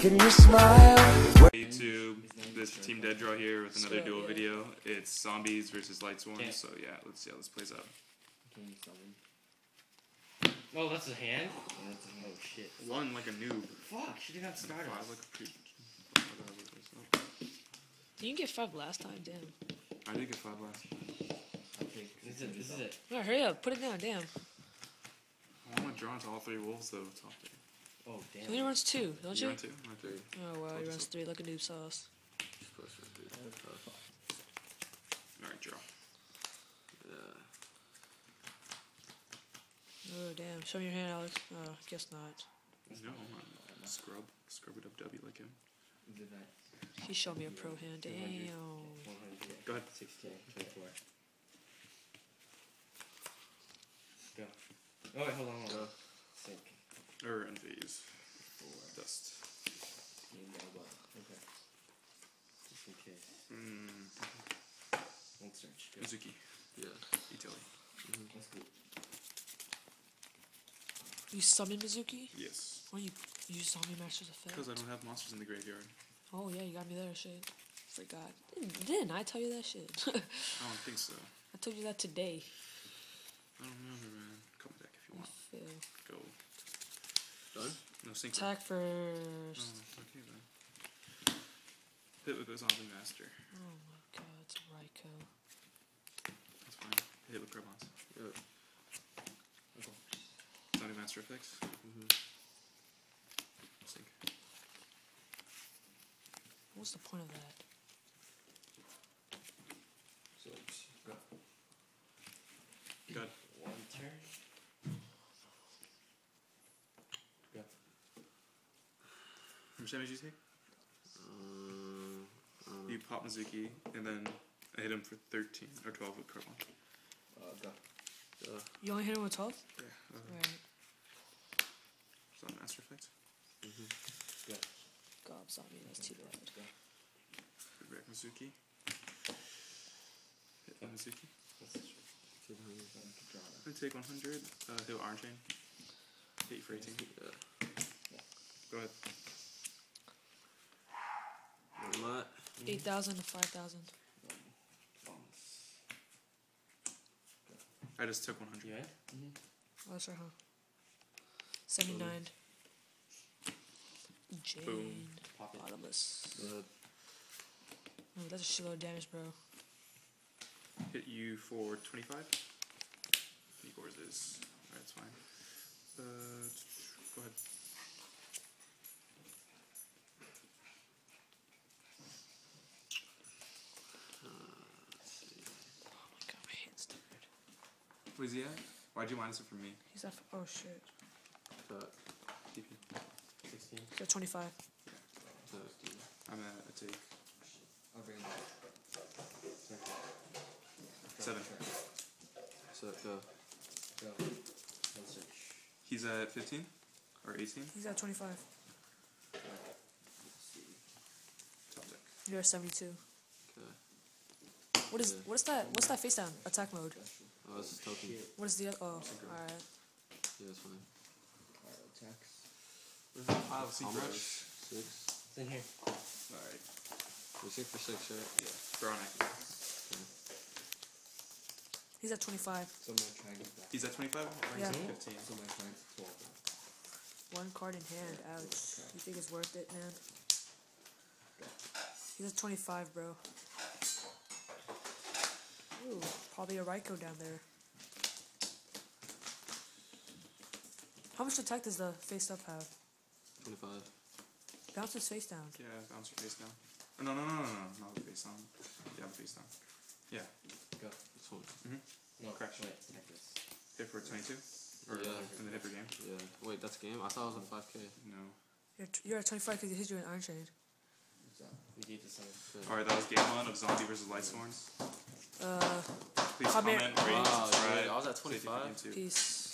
Can you smile? YouTube, this Team Dead Draw here with another duel video. It's zombies versus Lightsworn, so yeah, let's see how this plays out. Oh, that's a hand? Yeah, that's a hand. Oh shit. One like a noob. Fuck, she did not start us. Five like a pre. You can get 5 last time, damn. I did get 5 last. This is it. No, hurry up, put it down, damn. I want to draw into all 3 wolves though. Top 3. Oh damn. He only runs 2, don't you? You run 2? Run 3. Oh wow, he runs 3 like a noob sauce. Alright, draw. Oh damn, show me your hand, Alex. Oh, guess not. No, I'm scrub. Scrub it up W like him. He showed me a pro hand, damn. Go ahead. 16, 24. Go. Oh wait, hold on. Go. Sink. Or unphase. Dust. Okay. Just in case. Won't search. Go. Mizuki. Yeah. Italy. That's good. You summon Mizuki? Yes. Why you use Zombie Master's effect? Because I don't have monsters in the graveyard. Oh yeah, you got me there, shit. Forgot. Didn't I tell you that shit? I don't think so. I told you that today. I don't remember, man. Come back if you want. Phil. Go. Done? No sync. Attack first. Oh, okay then. Hit with Zombie Master. Oh my god, it's Raikou. That's fine. Hit with Carbons. Yep. Zombie Master effects. Sync. What's the point of that? So go. Good. 1 turn. Go. How much damage did you take? You pop Mizuki, and then I hit him for 13 or 12 with Carbon. Go. You only hit him with 12? Yeah. Right. Zombie Master effects. Go. God, zombie, that's too bad. Good back Mizuki. Hit Mizuki. I'm gonna take 100. Hit Iron Chain. Hit you for 18. Go ahead. 8,000 to 5,000. I just took 100. Yeah? Oh, that's right, huh? 79. Jane. Boom. Pop it. Bottomless. Oh, that's a shitload of damage, bro. Hit you for 25. Igor's is. Alright, it's fine. Go ahead. Oh my god, my hand's tired. Where's he at? Why'd you minus it from me? He's at. Oh shit. DP. 16. He's at 25. I'm at a take. I'll bring him back. 7. So go. Go. One search. He's at 15? Or 18? He's at 25. Let's see. Top deck. You're at 72. Okay. What is that? What's that face down? Attack mode. Oh, this is token. What is the other? Oh, alright. Yeah, it's fine. Attacks. Where's that pile of How secret? much? 6? It's in here. Alright. We're 6 for 6, right? Yeah. Throw on it. He's at 25. So my triangle back. He's at 25? Yeah. He's at 15. So my triangle's 12. 1 card in hand. Ouch. You think it's worth it, man? He's at 25, bro. Ooh, probably a Raikou down there. How much attack does the face up have? 25. Bounce his face down. Yeah, bounce your face down. Oh, no, not the face down. Yeah, the face down. Yeah. Go. This one. No, Crash. wait, like this. Hit for 22? Or Yeah. in the hit per game? Yeah. Wait, that's game? I thought it was a 5k. No. You're at 25 because he hit you in Iron Chain. We gave the same. Alright, that was game 1 of Zombie vs. Lightsworns. Please comment, comment, rate, Wow, subscribe. dude, I was at say if you 25. can too. Peace.